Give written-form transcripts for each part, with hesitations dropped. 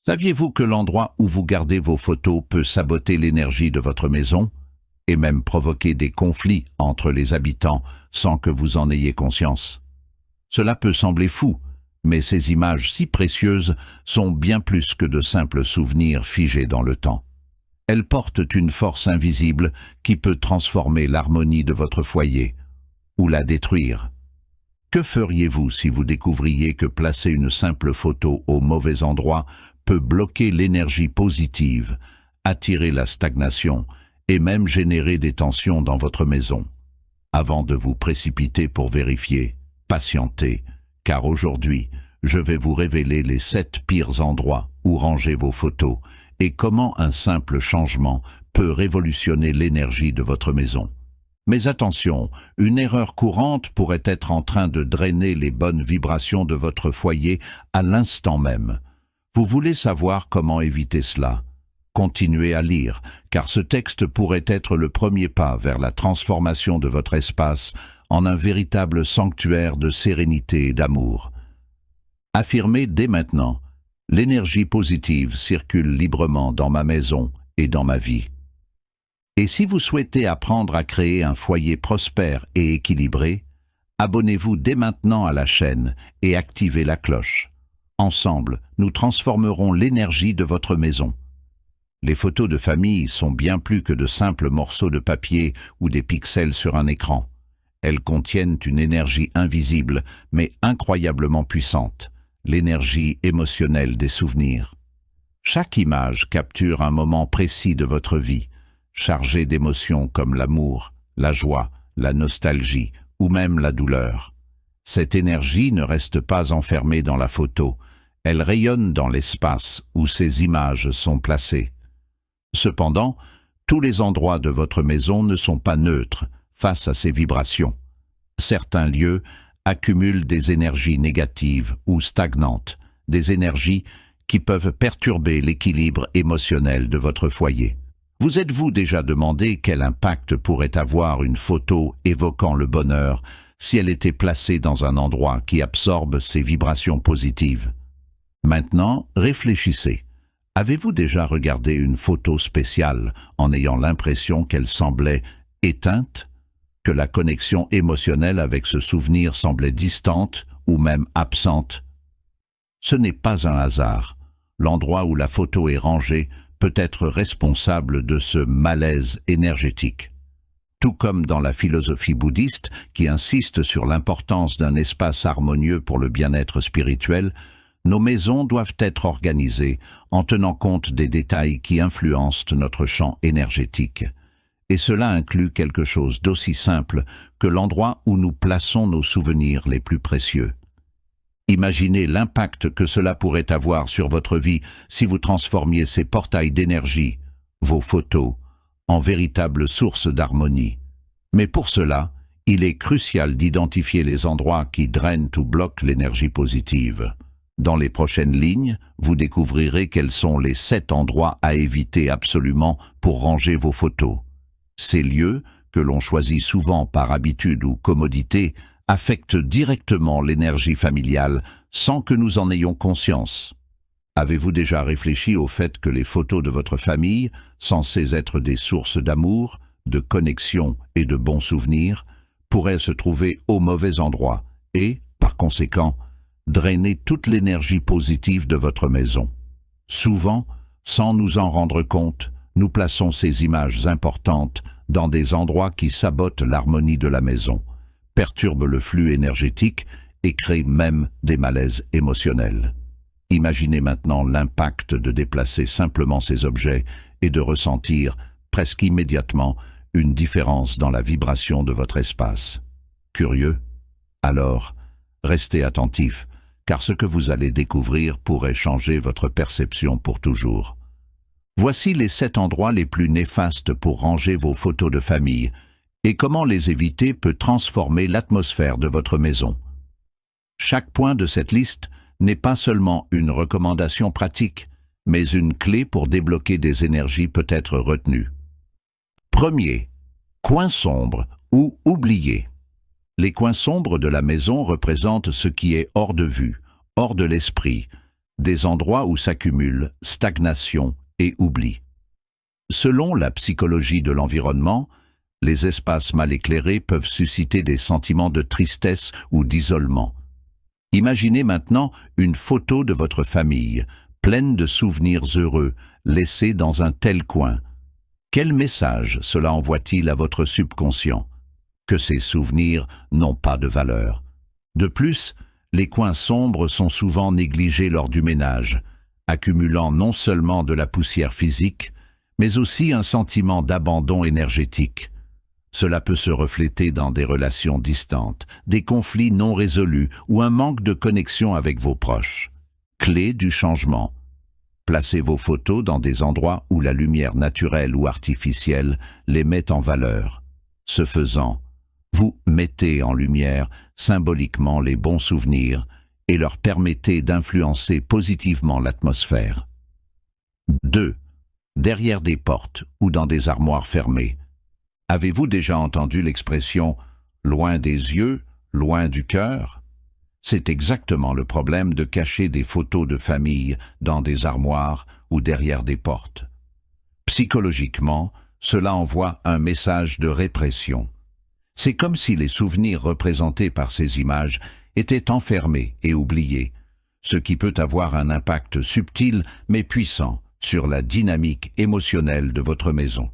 Saviez-vous que l'endroit où vous gardez vos photos peut saboter l'énergie de votre maison et même provoquer des conflits entre les habitants sans que vous en ayez conscience? Cela peut sembler fou, mais ces images si précieuses sont bien plus que de simples souvenirs figés dans le temps. Elles portent une force invisible qui peut transformer l'harmonie de votre foyer ou la détruire. Que feriez-vous si vous découvriez que placer une simple photo au mauvais endroit peut bloquer l'énergie positive, attirer la stagnation et même générer des tensions dans votre maison? Avant de vous précipiter pour vérifier, patientez, car aujourd'hui, je vais vous révéler les 7 pires endroits où ranger vos photos et comment un simple changement peut révolutionner l'énergie de votre maison. Mais attention, une erreur courante pourrait être en train de drainer les bonnes vibrations de votre foyer à l'instant même. Vous voulez savoir comment éviter cela? Continuez à lire, car ce texte pourrait être le premier pas vers la transformation de votre espace en un véritable sanctuaire de sérénité et d'amour. Affirmez dès maintenant: l'énergie positive circule librement dans ma maison et dans ma vie. Et si vous souhaitez apprendre à créer un foyer prospère et équilibré, abonnez-vous dès maintenant à la chaîne et activez la cloche. Ensemble, nous transformerons l'énergie de votre maison. Les photos de famille sont bien plus que de simples morceaux de papier ou des pixels sur un écran. Elles contiennent une énergie invisible, mais incroyablement puissante, l'énergie émotionnelle des souvenirs. Chaque image capture un moment précis de votre vie, chargé d'émotions comme l'amour, la joie, la nostalgie ou même la douleur. Cette énergie ne reste pas enfermée dans la photo, elle rayonne dans l'espace où ces images sont placées. Cependant, tous les endroits de votre maison ne sont pas neutres face à ces vibrations. Certains lieux accumulent des énergies négatives ou stagnantes, des énergies qui peuvent perturber l'équilibre émotionnel de votre foyer. Vous êtes-vous déjà demandé quel impact pourrait avoir une photo évoquant le bonheur si elle était placée dans un endroit qui absorbe ces vibrations positives? Maintenant, réfléchissez. Avez-vous déjà regardé une photo spéciale en ayant l'impression qu'elle semblait éteinte, que la connexion émotionnelle avec ce souvenir semblait distante ou même absente? Ce n'est pas un hasard. L'endroit où la photo est rangée peut être responsable de ce malaise énergétique. Tout comme dans la philosophie bouddhiste qui insiste sur l'importance d'un espace harmonieux pour le bien-être spirituel, nos maisons doivent être organisées en tenant compte des détails qui influencent notre champ énergétique. Et cela inclut quelque chose d'aussi simple que l'endroit où nous plaçons nos souvenirs les plus précieux. Imaginez l'impact que cela pourrait avoir sur votre vie si vous transformiez ces portails d'énergie, vos photos, en véritables sources d'harmonie. Mais pour cela, il est crucial d'identifier les endroits qui drainent ou bloquent l'énergie positive. Dans les prochaines lignes, vous découvrirez quels sont les 7 endroits à éviter absolument pour ranger vos photos. Ces lieux, que l'on choisit souvent par habitude ou commodité, affectent directement l'énergie familiale sans que nous en ayons conscience. Avez-vous déjà réfléchi au fait que les photos de votre famille, censées être des sources d'amour, de connexion et de bons souvenirs, pourraient se trouver au mauvais endroit et, par conséquent, drainer toute l'énergie positive de votre maison? Souvent, sans nous en rendre compte, nous plaçons ces images importantes dans des endroits qui sabotent l'harmonie de la maison, perturbent le flux énergétique et créent même des malaises émotionnels. Imaginez maintenant l'impact de déplacer simplement ces objets et de ressentir, presque immédiatement, une différence dans la vibration de votre espace. Curieux? Alors, restez attentif, car ce que vous allez découvrir pourrait changer votre perception pour toujours. Voici les 7 endroits les plus néfastes pour ranger vos photos de famille, et comment les éviter peut transformer l'atmosphère de votre maison. Chaque point de cette liste n'est pas seulement une recommandation pratique, mais une clé pour débloquer des énergies peut-être retenues. Premier, coin sombre ou oublié. Les coins sombres de la maison représentent ce qui est hors de vue, hors de l'esprit, des endroits où s'accumulent stagnation et oubli. Selon la psychologie de l'environnement, les espaces mal éclairés peuvent susciter des sentiments de tristesse ou d'isolement. Imaginez maintenant une photo de votre famille, pleine de souvenirs heureux, laissés dans un tel coin. Quel message cela envoie-t-il à votre subconscient? Que ces souvenirs n'ont pas de valeur. De plus, les coins sombres sont souvent négligés lors du ménage, accumulant non seulement de la poussière physique, mais aussi un sentiment d'abandon énergétique. Cela peut se refléter dans des relations distantes, des conflits non résolus ou un manque de connexion avec vos proches. Clé du changement. Placez vos photos dans des endroits où la lumière naturelle ou artificielle les met en valeur. Ce faisant, vous mettez en lumière symboliquement les bons souvenirs et leur permettez d'influencer positivement l'atmosphère. 2. Derrière des portes ou dans des armoires fermées. Avez-vous déjà entendu l'expression « loin des yeux, loin du cœur » ? C'est exactement le problème de cacher des photos de famille dans des armoires ou derrière des portes. Psychologiquement, cela envoie un message de répression. C'est comme si les souvenirs représentés par ces images étaient enfermés et oubliés, ce qui peut avoir un impact subtil mais puissant sur la dynamique émotionnelle de votre maison.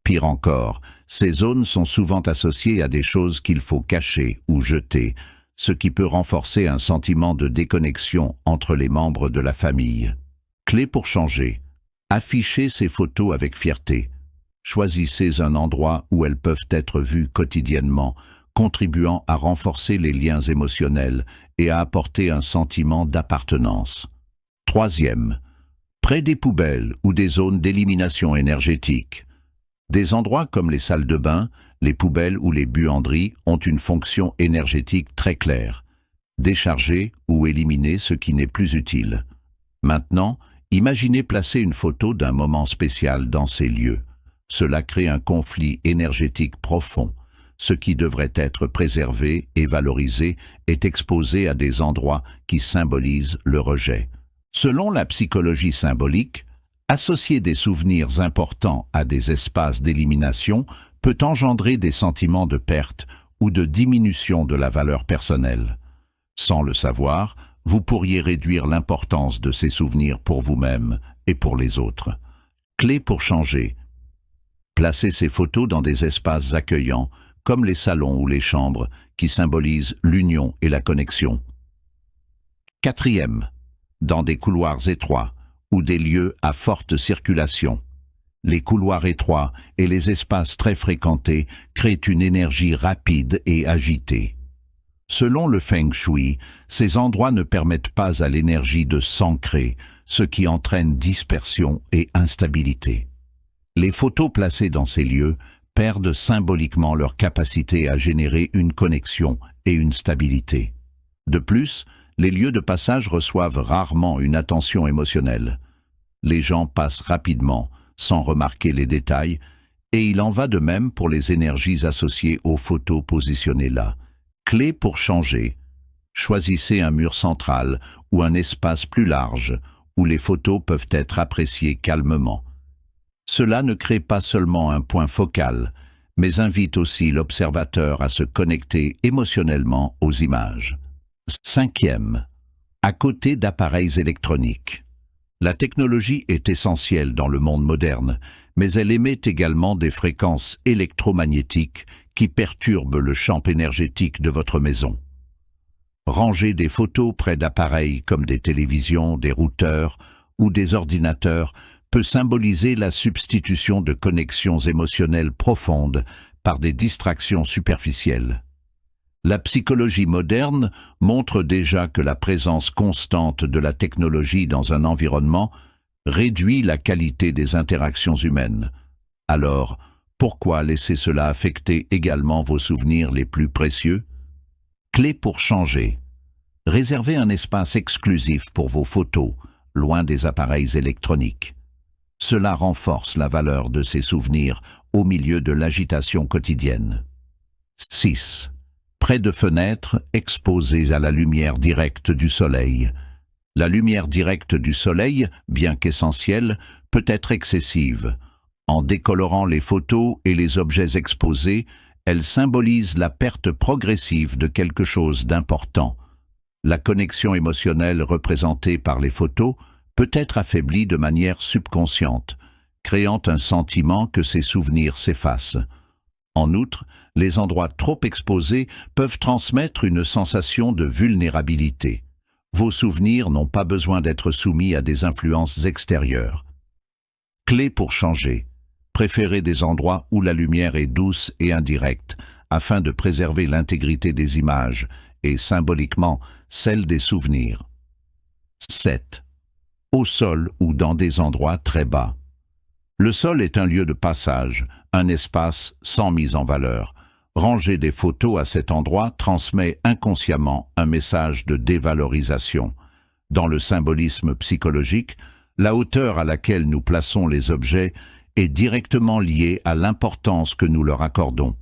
Pire encore, ces zones sont souvent associées à des choses qu'il faut cacher ou jeter, ce qui peut renforcer un sentiment de déconnexion entre les membres de la famille. Clé pour changer. Affichez ces photos avec fierté. Choisissez un endroit où elles peuvent être vues quotidiennement, contribuant à renforcer les liens émotionnels et à apporter un sentiment d'appartenance. 3. Près des poubelles ou des zones d'élimination énergétique. Des endroits comme les salles de bain, les poubelles ou les buanderies ont une fonction énergétique très claire. Décharger ou éliminer ce qui n'est plus utile. Maintenant, imaginez placer une photo d'un moment spécial dans ces lieux. Cela crée un conflit énergétique profond. Ce qui devrait être préservé et valorisé est exposé à des endroits qui symbolisent le rejet. Selon la psychologie symbolique, associer des souvenirs importants à des espaces d'élimination peut engendrer des sentiments de perte ou de diminution de la valeur personnelle. Sans le savoir, vous pourriez réduire l'importance de ces souvenirs pour vous-même et pour les autres. Clé pour changer. Placez ces photos dans des espaces accueillants, comme les salons ou les chambres, qui symbolisent l'union et la connexion. 4. Dans des couloirs étroits ou des lieux à forte circulation. Les couloirs étroits et les espaces très fréquentés créent une énergie rapide et agitée. Selon le Feng Shui, ces endroits ne permettent pas à l'énergie de s'ancrer, ce qui entraîne dispersion et instabilité. Les photos placées dans ces lieux perdent symboliquement leur capacité à générer une connexion et une stabilité. De plus, les lieux de passage reçoivent rarement une attention émotionnelle. Les gens passent rapidement, sans remarquer les détails, et il en va de même pour les énergies associées aux photos positionnées là. Clé pour changer. Choisissez un mur central ou un espace plus large où les photos peuvent être appréciées calmement. Cela ne crée pas seulement un point focal, mais invite aussi l'observateur à se connecter émotionnellement aux images. 5. À côté d'appareils électroniques. La technologie est essentielle dans le monde moderne, mais elle émet également des fréquences électromagnétiques qui perturbent le champ énergétique de votre maison. Ranger des photos près d'appareils comme des télévisions, des routeurs ou des ordinateurs peut symboliser la substitution de connexions émotionnelles profondes par des distractions superficielles. La psychologie moderne montre déjà que la présence constante de la technologie dans un environnement réduit la qualité des interactions humaines. Alors, pourquoi laisser cela affecter également vos souvenirs les plus précieux? Clé pour changer. Réservez un espace exclusif pour vos photos, loin des appareils électroniques. Cela renforce la valeur de ces souvenirs au milieu de l'agitation quotidienne. 6. Près de fenêtres exposées à la lumière directe du soleil. La lumière directe du soleil, bien qu'essentielle, peut être excessive. En décolorant les photos et les objets exposés, elle symbolise la perte progressive de quelque chose d'important. La connexion émotionnelle représentée par les photos peut être affaiblie de manière subconsciente, créant un sentiment que ces souvenirs s'effacent. En outre, les endroits trop exposés peuvent transmettre une sensation de vulnérabilité. Vos souvenirs n'ont pas besoin d'être soumis à des influences extérieures. Clé pour changer. Préférez des endroits où la lumière est douce et indirecte, afin de préserver l'intégrité des images et, symboliquement, celle des souvenirs. 7. Au sol ou dans des endroits très bas. Le sol est un lieu de passage, un espace sans mise en valeur. Ranger des photos à cet endroit transmet inconsciemment un message de dévalorisation. Dans le symbolisme psychologique, la hauteur à laquelle nous plaçons les objets est directement liée à l'importance que nous leur accordons.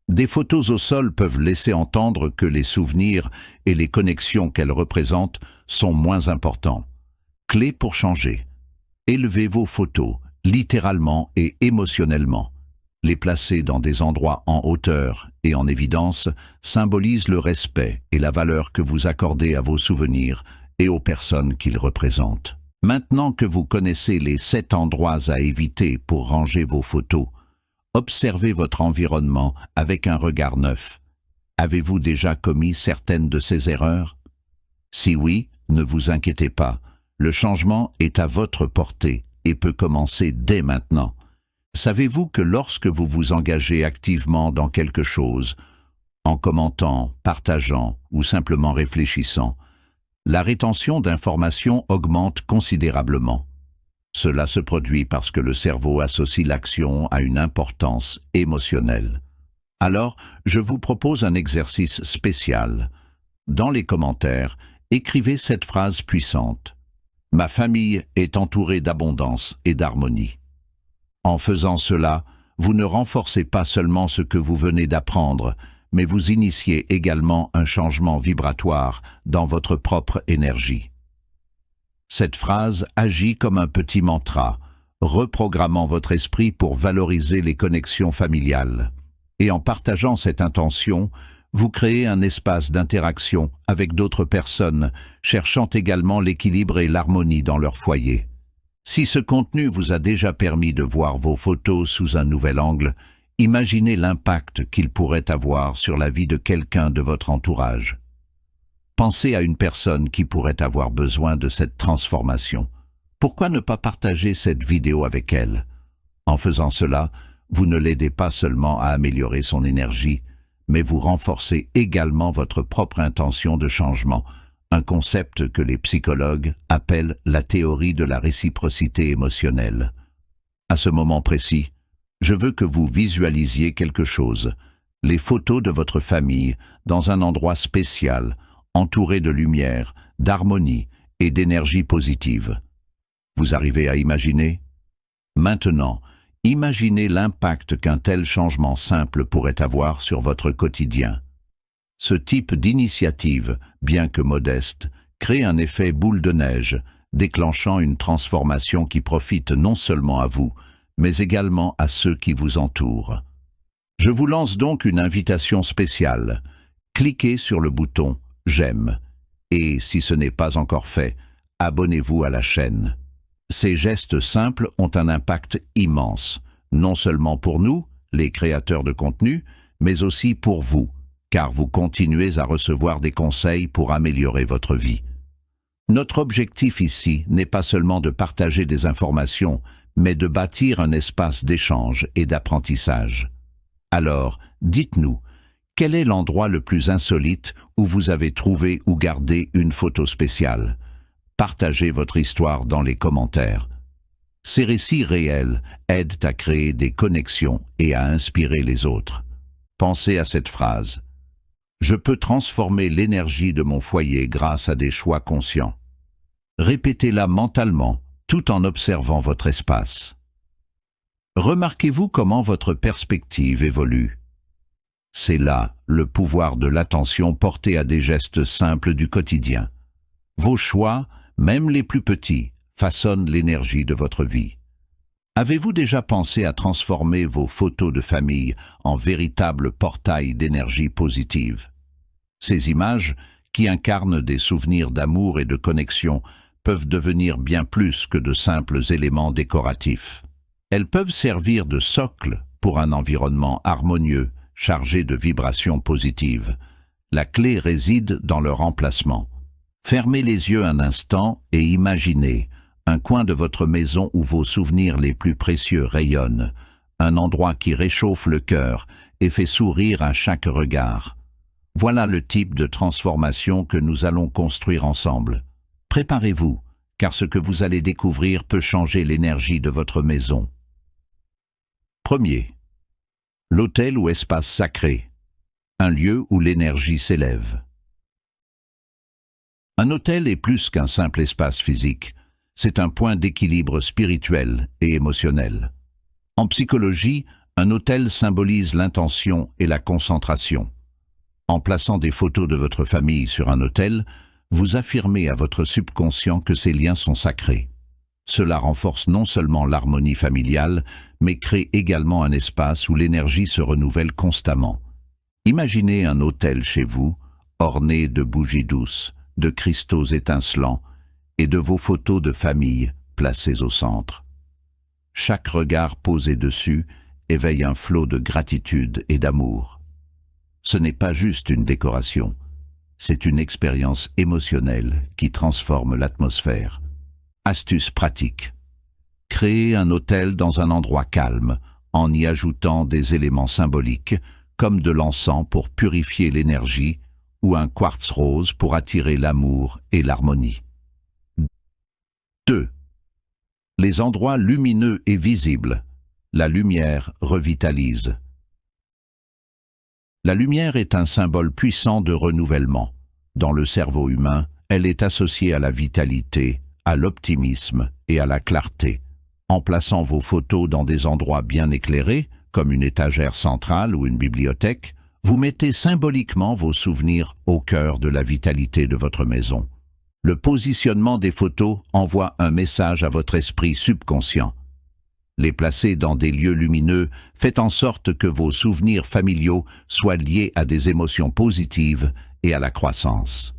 Des photos au sol peuvent laisser entendre que les souvenirs et les connexions qu'elles représentent sont moins importants. Clé pour changer. Élevez vos photos, littéralement et émotionnellement. Les placer dans des endroits en hauteur et en évidence symbolise le respect et la valeur que vous accordez à vos souvenirs et aux personnes qu'ils représentent. Maintenant que vous connaissez les 7 endroits à éviter pour ranger vos photos, observez votre environnement avec un regard neuf. Avez-vous déjà commis certaines de ces erreurs? Si oui, ne vous inquiétez pas. Le changement est à votre portée et peut commencer dès maintenant. Savez-vous que lorsque vous vous engagez activement dans quelque chose, en commentant, partageant ou simplement réfléchissant, la rétention d'informations augmente considérablement. Cela se produit parce que le cerveau associe l'action à une importance émotionnelle. Alors, je vous propose un exercice spécial. Dans les commentaires, écrivez cette phrase puissante. Ma famille est entourée d'abondance et d'harmonie. En faisant cela, vous ne renforcez pas seulement ce que vous venez d'apprendre, mais vous initiez également un changement vibratoire dans votre propre énergie. Cette phrase agit comme un petit mantra, reprogrammant votre esprit pour valoriser les connexions familiales. Et en partageant cette intention, vous créez un espace d'interaction avec d'autres personnes, cherchant également l'équilibre et l'harmonie dans leur foyer. Si ce contenu vous a déjà permis de voir vos photos sous un nouvel angle, imaginez l'impact qu'il pourrait avoir sur la vie de quelqu'un de votre entourage. Pensez à une personne qui pourrait avoir besoin de cette transformation. Pourquoi ne pas partager cette vidéo avec elle? En faisant cela, vous ne l'aidez pas seulement à améliorer son énergie, mais vous renforcez également votre propre intention de changement, un concept que les psychologues appellent la théorie de la réciprocité émotionnelle. À ce moment précis, je veux que vous visualisiez quelque chose, les photos de votre famille dans un endroit spécial, entouré de lumière, d'harmonie et d'énergie positive. Vous arrivez à imaginer? Maintenant, imaginez l'impact qu'un tel changement simple pourrait avoir sur votre quotidien. Ce type d'initiative, bien que modeste, crée un effet boule de neige, déclenchant une transformation qui profite non seulement à vous, mais également à ceux qui vous entourent. Je vous lance donc une invitation spéciale. Cliquez sur le bouton « J'aime » et, si ce n'est pas encore fait, abonnez-vous à la chaîne. Ces gestes simples ont un impact immense, non seulement pour nous, les créateurs de contenu, mais aussi pour vous, car vous continuez à recevoir des conseils pour améliorer votre vie. Notre objectif ici n'est pas seulement de partager des informations, mais de bâtir un espace d'échange et d'apprentissage. Alors, dites-nous, quel est l'endroit le plus insolite où vous avez trouvé ou gardé une photo spéciale? Partagez votre histoire dans les commentaires. Ces récits réels aident à créer des connexions et à inspirer les autres. Pensez à cette phrase. Je peux transformer l'énergie de mon foyer grâce à des choix conscients. Répétez-la mentalement, tout en observant votre espace. Remarquez-vous comment votre perspective évolue. C'est là le pouvoir de l'attention portée à des gestes simples du quotidien. Vos choix, même les plus petits, façonnent l'énergie de votre vie. Avez-vous déjà pensé à transformer vos photos de famille en véritables portails d'énergie positive? Ces images, qui incarnent des souvenirs d'amour et de connexion, peuvent devenir bien plus que de simples éléments décoratifs. Elles peuvent servir de socle pour un environnement harmonieux, chargé de vibrations positives. La clé réside dans leur emplacement. Fermez les yeux un instant et imaginez un coin de votre maison où vos souvenirs les plus précieux rayonnent, un endroit qui réchauffe le cœur et fait sourire à chaque regard. Voilà le type de transformation que nous allons construire ensemble. Préparez-vous, car ce que vous allez découvrir peut changer l'énergie de votre maison. Premier. L'autel ou espace sacré. Un lieu où l'énergie s'élève. Un autel est plus qu'un simple espace physique. C'est un point d'équilibre spirituel et émotionnel. En psychologie, un autel symbolise l'intention et la concentration. En plaçant des photos de votre famille sur un autel, vous affirmez à votre subconscient que ces liens sont sacrés. Cela renforce non seulement l'harmonie familiale, mais crée également un espace où l'énergie se renouvelle constamment. Imaginez un autel chez vous, orné de bougies douces, de cristaux étincelants et de vos photos de famille placées au centre. Chaque regard posé dessus éveille un flot de gratitude et d'amour. Ce n'est pas juste une décoration, c'est une expérience émotionnelle qui transforme l'atmosphère. Astuce pratique. Créez un autel dans un endroit calme, en y ajoutant des éléments symboliques, comme de l'encens pour purifier l'énergie, ou un quartz rose pour attirer l'amour et l'harmonie. 2. Les endroits lumineux et visibles. La lumière revitalise. La lumière est un symbole puissant de renouvellement. Dans le cerveau humain, elle est associée à la vitalité, à l'optimisme et à la clarté. En plaçant vos photos dans des endroits bien éclairés, comme une étagère centrale ou une bibliothèque, vous mettez symboliquement vos souvenirs au cœur de la vitalité de votre maison. Le positionnement des photos envoie un message à votre esprit subconscient. Les placer dans des lieux lumineux fait en sorte que vos souvenirs familiaux soient liés à des émotions positives et à la croissance.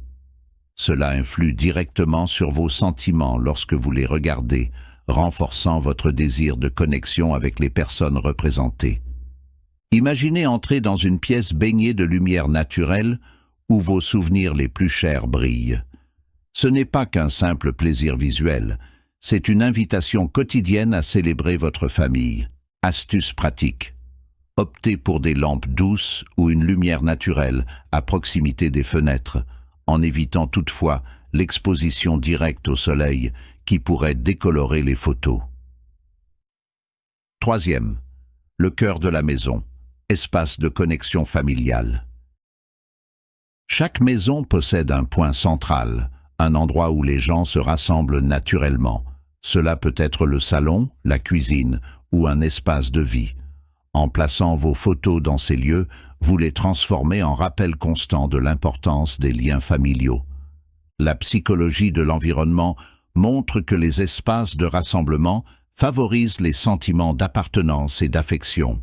Cela influe directement sur vos sentiments lorsque vous les regardez, renforçant votre désir de connexion avec les personnes représentées. Imaginez entrer dans une pièce baignée de lumière naturelle où vos souvenirs les plus chers brillent. Ce n'est pas qu'un simple plaisir visuel, c'est une invitation quotidienne à célébrer votre famille. Astuce pratique. Optez pour des lampes douces ou une lumière naturelle à proximité des fenêtres, en évitant toutefois l'exposition directe au soleil qui pourrait décolorer les photos. 3. Le cœur de la maison. Espace de connexion familiale. Chaque maison possède un point central, un endroit où les gens se rassemblent naturellement. Cela peut être le salon, la cuisine ou un espace de vie. En plaçant vos photos dans ces lieux, vous les transformez en rappel constant de l'importance des liens familiaux. La psychologie de l'environnement montre que les espaces de rassemblement favorisent les sentiments d'appartenance et d'affection.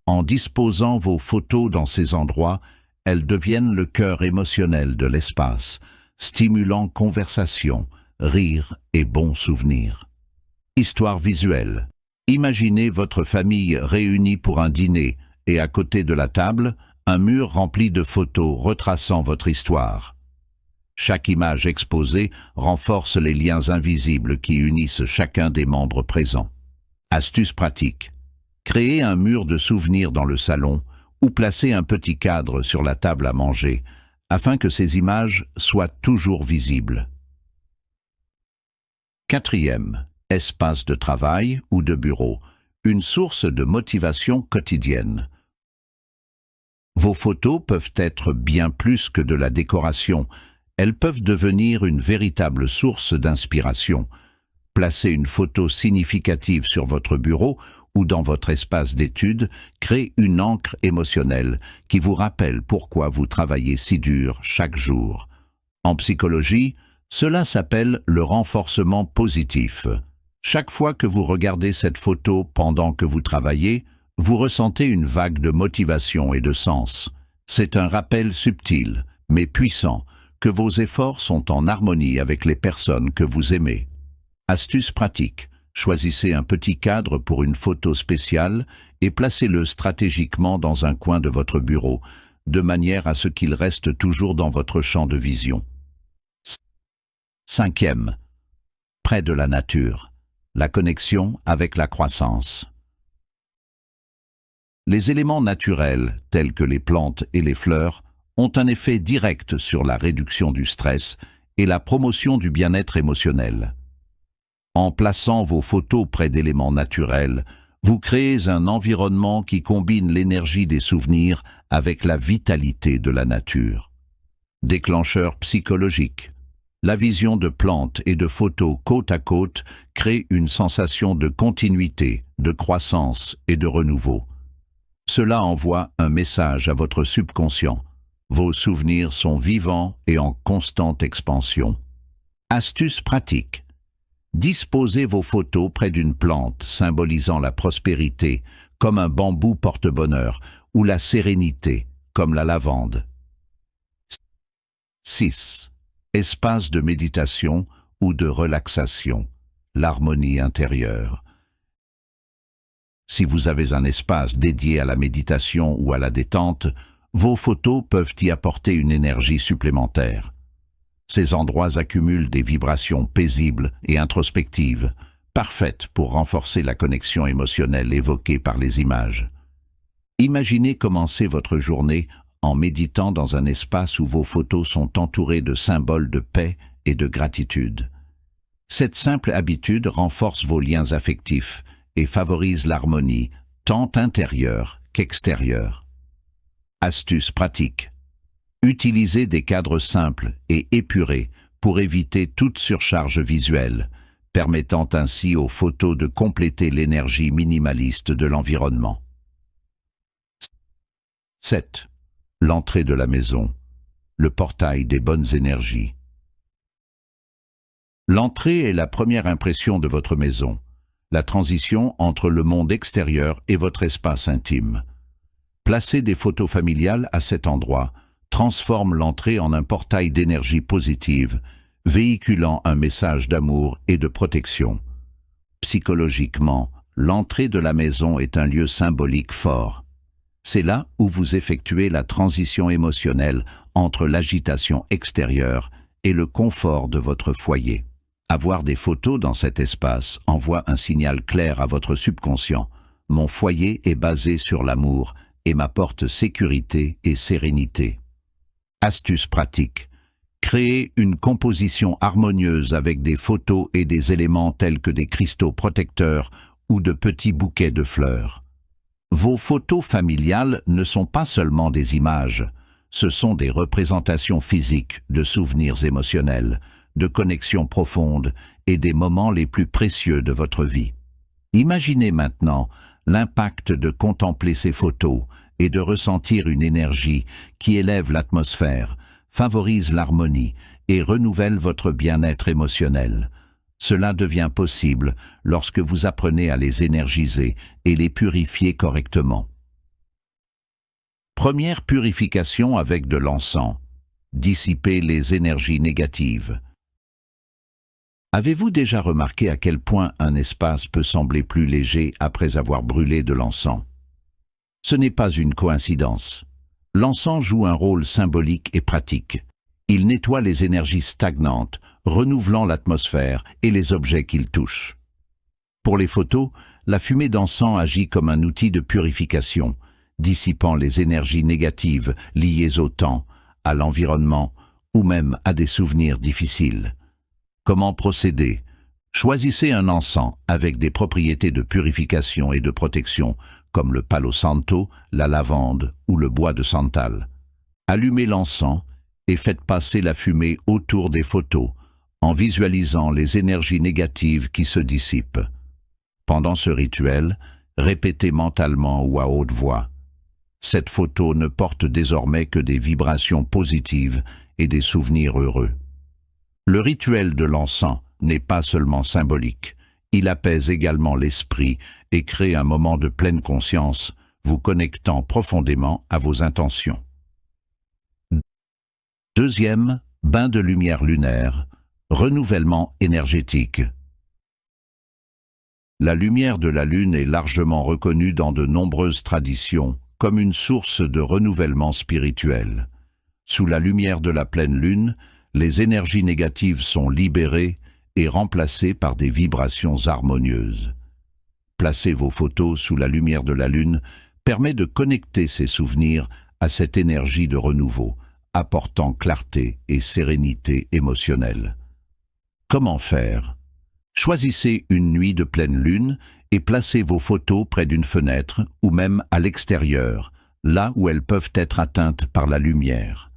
En disposant vos photos dans ces endroits, elles deviennent le cœur émotionnel de l'espace, stimulant conversation, rire et bons souvenirs. Histoire visuelle. Imaginez votre famille réunie pour un dîner et à côté de la table, un mur rempli de photos retraçant votre histoire. Chaque image exposée renforce les liens invisibles qui unissent chacun des membres présents. Astuce pratique. Créez un mur de souvenirs dans le salon ou placez un petit cadre sur la table à manger afin que ces images soient toujours visibles. 4. Espace de travail ou de bureau. Une source de motivation quotidienne. Vos photos peuvent être bien plus que de la décoration. Elles peuvent devenir une véritable source d'inspiration. Placez une photo significative sur votre bureau ou dans votre espace d'étude crée une ancre émotionnelle qui vous rappelle pourquoi vous travaillez si dur chaque jour. En psychologie, Cela s'appelle le renforcement positif. Chaque fois que vous regardez cette photo pendant que vous travaillez, vous ressentez une vague de motivation et de sens. C'est un rappel subtil, mais puissant, que vos efforts sont en harmonie avec les personnes que vous aimez. Astuce pratique. Choisissez un petit cadre pour une photo spéciale et placez-le stratégiquement dans un coin de votre bureau, de manière à ce qu'il reste toujours dans votre champ de vision. 5e. Près de la nature. La connexion avec la croissance. Les éléments naturels, tels que les plantes et les fleurs, ont un effet direct sur la réduction du stress et la promotion du bien-être émotionnel. En plaçant vos photos près d'éléments naturels, vous créez un environnement qui combine l'énergie des souvenirs avec la vitalité de la nature. Déclencheur psychologique. La vision de plantes et de photos côte à côte crée une sensation de continuité, de croissance et de renouveau. Cela envoie un message à votre subconscient. Vos souvenirs sont vivants et en constante expansion. Astuce pratique. Disposez vos photos près d'une plante symbolisant la prospérité, comme un bambou porte-bonheur, ou la sérénité, comme la lavande. 6. Espace de méditation ou de relaxation, l'harmonie intérieure. Si vous avez un espace dédié à la méditation ou à la détente, vos photos peuvent y apporter une énergie supplémentaire. Ces endroits accumulent des vibrations paisibles et introspectives, parfaites pour renforcer la connexion émotionnelle évoquée par les images. Imaginez commencer votre journée en méditant dans un espace où vos photos sont entourées de symboles de paix et de gratitude. Cette simple habitude renforce vos liens affectifs et favorise l'harmonie, tant intérieure qu'extérieure. Astuce pratique. Utilisez des cadres simples et épurés pour éviter toute surcharge visuelle, permettant ainsi aux photos de compléter l'énergie minimaliste de l'environnement. 7. L'entrée de la maison, le portail des bonnes énergies. L'entrée est la première impression de votre maison, la transition entre le monde extérieur et votre espace intime. Placer des photos familiales à cet endroit transforme l'entrée en un portail d'énergie positive, véhiculant un message d'amour et de protection. Psychologiquement, l'entrée de la maison est un lieu symbolique fort. C'est là où vous effectuez la transition émotionnelle entre l'agitation extérieure et le confort de votre foyer. Avoir des photos dans cet espace envoie un signal clair à votre subconscient. Mon foyer est basé sur l'amour et m'apporte sécurité et sérénité. Astuce pratique. Créez une composition harmonieuse avec des photos et des éléments tels que des cristaux protecteurs ou de petits bouquets de fleurs. Vos photos familiales ne sont pas seulement des images, ce sont des représentations physiques de souvenirs émotionnels, de connexions profondes et des moments les plus précieux de votre vie. Imaginez maintenant l'impact de contempler ces photos et de ressentir une énergie qui élève l'atmosphère, favorise l'harmonie et renouvelle votre bien-être émotionnel. Cela devient possible lorsque vous apprenez à les énergiser et les purifier correctement. Première purification avec de l'encens. Dissiper les énergies négatives. Avez-vous déjà remarqué à quel point un espace peut sembler plus léger après avoir brûlé de l'encens? Ce n'est pas une coïncidence. L'encens joue un rôle symbolique et pratique. Il nettoie les énergies stagnantes, renouvelant l'atmosphère et les objets qu'il touche. Pour les photos, la fumée d'encens agit comme un outil de purification, dissipant les énergies négatives liées au temps, à l'environnement ou même à des souvenirs difficiles. Comment procéder? Choisissez un encens avec des propriétés de purification et de protection, comme le palo santo, la lavande ou le bois de santal. Allumez l'encens et faites passer la fumée autour des photos, en visualisant les énergies négatives qui se dissipent. Pendant ce rituel, répétez mentalement ou à haute voix. Cette photo ne porte désormais que des vibrations positives et des souvenirs heureux. Le rituel de l'encens n'est pas seulement symbolique, il apaise également l'esprit et crée un moment de pleine conscience, vous connectant profondément à vos intentions. Deuxième, bain de lumière lunaire, renouvellement énergétique. La lumière de la Lune est largement reconnue dans de nombreuses traditions comme une source de renouvellement spirituel. Sous la lumière de la pleine Lune, les énergies négatives sont libérées et remplacées par des vibrations harmonieuses. Placer vos photos sous la lumière de la Lune permet de connecter ces souvenirs à cette énergie de renouveau, apportant clarté et sérénité émotionnelle. Comment faire ? Choisissez une nuit de pleine lune et placez vos photos près d'une fenêtre ou même à l'extérieur, là où elles peuvent être atteintes par la lumière.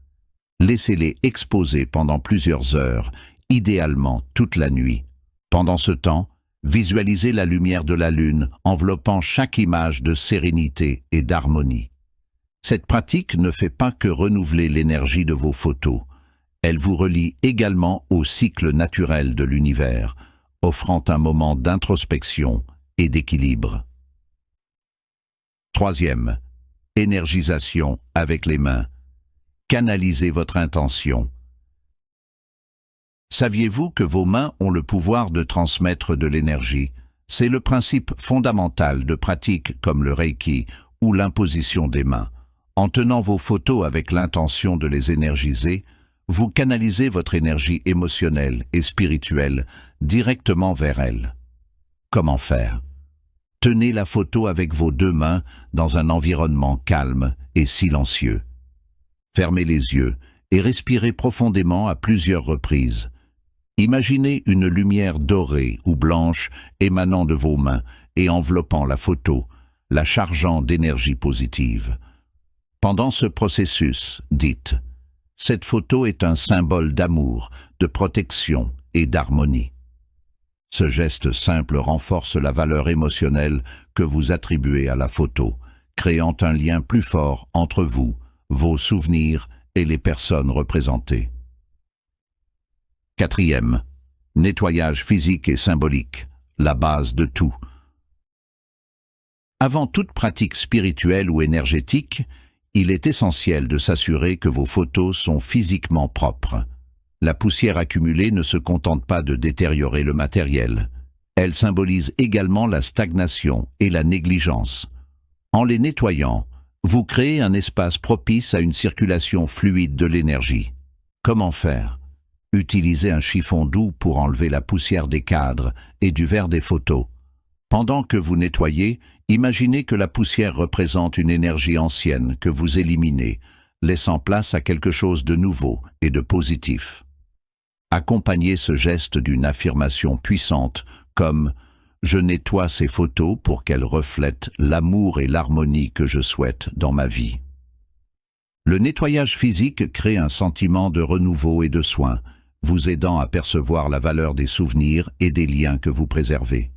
Laissez-les exposer pendant plusieurs heures, idéalement toute la nuit. Pendant ce temps, visualisez la lumière de la lune enveloppant chaque image de sérénité et d'harmonie. Cette pratique ne fait pas que renouveler l'énergie de vos photos, elle vous relie également au cycle naturel de l'univers, offrant un moment d'introspection et d'équilibre. Troisième, énergisation avec les mains. Canalisez votre intention. Saviez-vous que vos mains ont le pouvoir de transmettre de l'énergie? C'est le principe fondamental de pratiques comme le Reiki ou l'imposition des mains. En tenant vos photos avec l'intention de les énergiser, vous canalisez votre énergie émotionnelle et spirituelle directement vers elles. Comment faire? Tenez la photo avec vos deux mains dans un environnement calme et silencieux. Fermez les yeux et respirez profondément à plusieurs reprises. Imaginez une lumière dorée ou blanche émanant de vos mains et enveloppant la photo, la chargeant d'énergie positive. Pendant ce processus, dites « Cette photo est un symbole d'amour, de protection et d'harmonie ». Ce geste simple renforce la valeur émotionnelle que vous attribuez à la photo, créant un lien plus fort entre vous, vos souvenirs et les personnes représentées. Quatrième, nettoyage physique et symbolique, la base de tout. Avant toute pratique spirituelle ou énergétique, il est essentiel de s'assurer que vos photos sont physiquement propres. La poussière accumulée ne se contente pas de détériorer le matériel. Elle symbolise également la stagnation et la négligence. En les nettoyant, vous créez un espace propice à une circulation fluide de l'énergie. Comment faire? Utilisez un chiffon doux pour enlever la poussière des cadres et du verre des photos. Pendant que vous nettoyez, imaginez que la poussière représente une énergie ancienne que vous éliminez, laissant place à quelque chose de nouveau et de positif. Accompagnez ce geste d'une affirmation puissante comme « Je nettoie ces photos pour qu'elles reflètent l'amour et l'harmonie que je souhaite dans ma vie ». Le nettoyage physique crée un sentiment de renouveau et de soin, vous aidant à percevoir la valeur des souvenirs et des liens que vous préservez.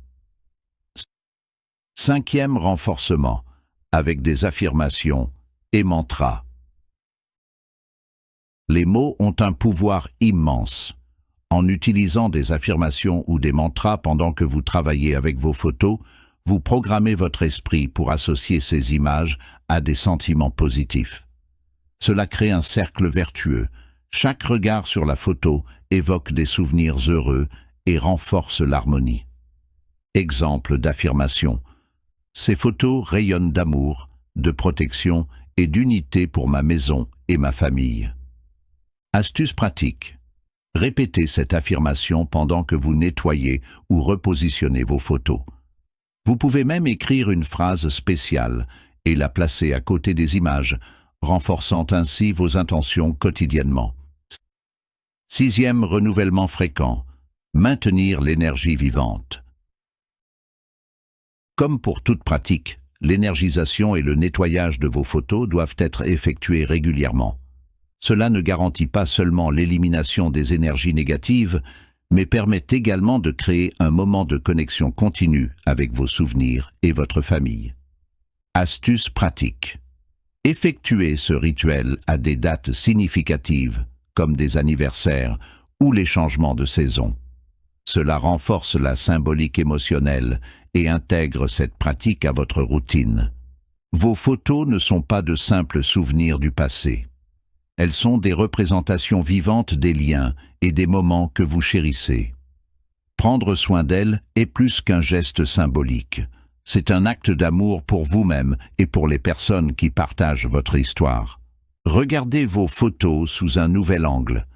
Cinquième renforcement, avec des affirmations et mantras. Les mots ont un pouvoir immense. En utilisant des affirmations ou des mantras pendant que vous travaillez avec vos photos, vous programmez votre esprit pour associer ces images à des sentiments positifs. Cela crée un cercle vertueux. Chaque regard sur la photo évoque des souvenirs heureux et renforce l'harmonie. Exemple d'affirmation. Ces photos rayonnent d'amour, de protection et d'unité pour ma maison et ma famille. Astuce pratique. Répétez cette affirmation pendant que vous nettoyez ou repositionnez vos photos. Vous pouvez même écrire une phrase spéciale et la placer à côté des images, renforçant ainsi vos intentions quotidiennement. Sixième renouvellement fréquent. Maintenir l'énergie vivante. Comme pour toute pratique, l'énergisation et le nettoyage de vos photos doivent être effectués régulièrement. Cela ne garantit pas seulement l'élimination des énergies négatives, mais permet également de créer un moment de connexion continue avec vos souvenirs et votre famille. Astuce pratique. Effectuez ce rituel à des dates significatives, comme des anniversaires ou les changements de saison. Cela renforce la symbolique émotionnelle et intègre cette pratique à votre routine. Vos photos ne sont pas de simples souvenirs du passé. Elles sont des représentations vivantes des liens et des moments que vous chérissez. Prendre soin d'elles est plus qu'un geste symbolique. C'est un acte d'amour pour vous-même et pour les personnes qui partagent votre histoire. Regardez vos photos sous un nouvel angle,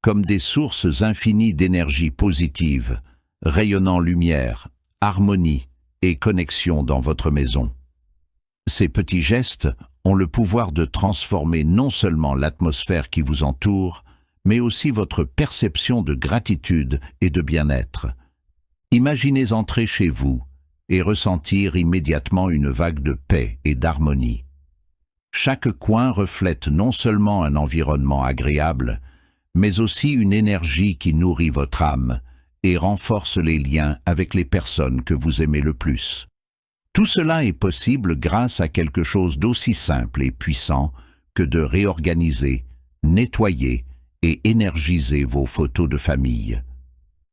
comme des sources infinies d'énergie positive, rayonnant lumière, harmonie et connexion dans votre maison. Ces petits gestes ont le pouvoir de transformer non seulement l'atmosphère qui vous entoure, mais aussi votre perception de gratitude et de bien-être. Imaginez entrer chez vous et ressentir immédiatement une vague de paix et d'harmonie. Chaque coin reflète non seulement un environnement agréable, mais aussi une énergie qui nourrit votre âme et renforce les liens avec les personnes que vous aimez le plus. Tout cela est possible grâce à quelque chose d'aussi simple et puissant que de réorganiser, nettoyer et énergiser vos photos de famille.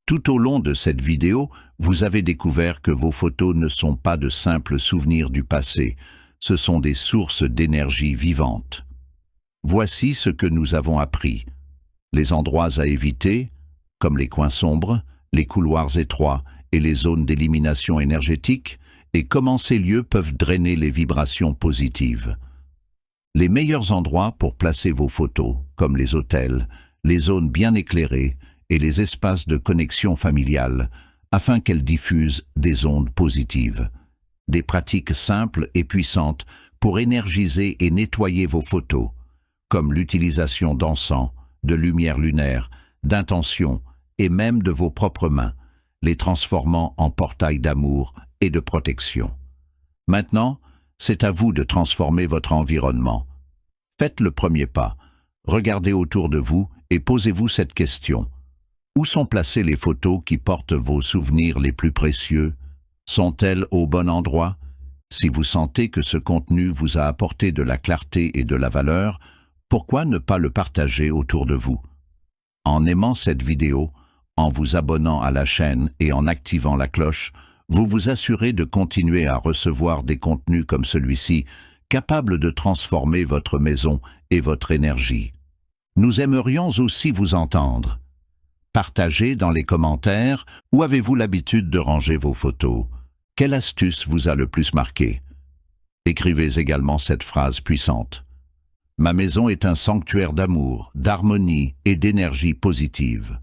Tout au long de cette vidéo, vous avez découvert que vos photos ne sont pas de simples souvenirs du passé, ce sont des sources d'énergie vivante. Voici ce que nous avons appris. Les endroits à éviter, comme les coins sombres, les couloirs étroits et les zones d'élimination énergétique, et comment ces lieux peuvent drainer les vibrations positives. Les meilleurs endroits pour placer vos photos, comme les hôtels, les zones bien éclairées et les espaces de connexion familiale, afin qu'elles diffusent des ondes positives. Des pratiques simples et puissantes pour énergiser et nettoyer vos photos, comme l'utilisation d'encens, de lumière lunaire, d'intention et même de vos propres mains, les transformant en portails d'amour et de protection. Maintenant, c'est à vous de transformer votre environnement. Faites le premier pas, regardez autour de vous et posez-vous cette question. Où sont placées les photos qui portent vos souvenirs les plus précieux? Sont-elles au bon endroit? Si vous sentez que ce contenu vous a apporté de la clarté et de la valeur, pourquoi ne pas le partager autour de vous? En aimant cette vidéo, en vous abonnant à la chaîne et en activant la cloche, vous vous assurez de continuer à recevoir des contenus comme celui-ci, capables de transformer votre maison et votre énergie. Nous aimerions aussi vous entendre. Partagez dans les commentaires où avez-vous l'habitude de ranger vos photos. Quelle astuce vous a le plus marqué? Écrivez également cette phrase puissante. Ma maison est un sanctuaire d'amour, d'harmonie et d'énergie positive.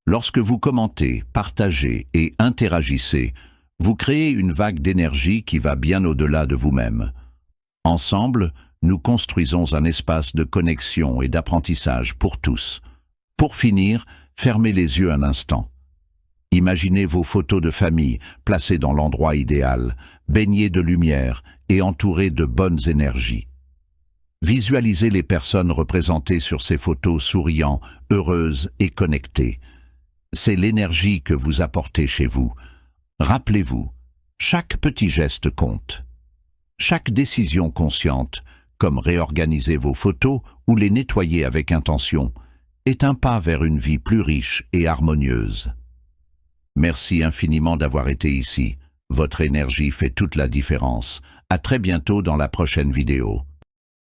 Lorsque vous commentez, partagez et interagissez, vous créez une vague d'énergie qui va bien au-delà de vous-même. Ensemble, nous construisons un espace de connexion et d'apprentissage pour tous. Pour finir, fermez les yeux un instant. Imaginez vos photos de famille placées dans l'endroit idéal, baignées de lumière et entourées de bonnes énergies. Visualisez les personnes représentées sur ces photos souriant, heureuses et connectées. C'est l'énergie que vous apportez chez vous. Rappelez-vous, chaque petit geste compte. Chaque décision consciente, comme réorganiser vos photos ou les nettoyer avec intention, est un pas vers une vie plus riche et harmonieuse. Merci infiniment d'avoir été ici. Votre énergie fait toute la différence. À très bientôt dans la prochaine vidéo.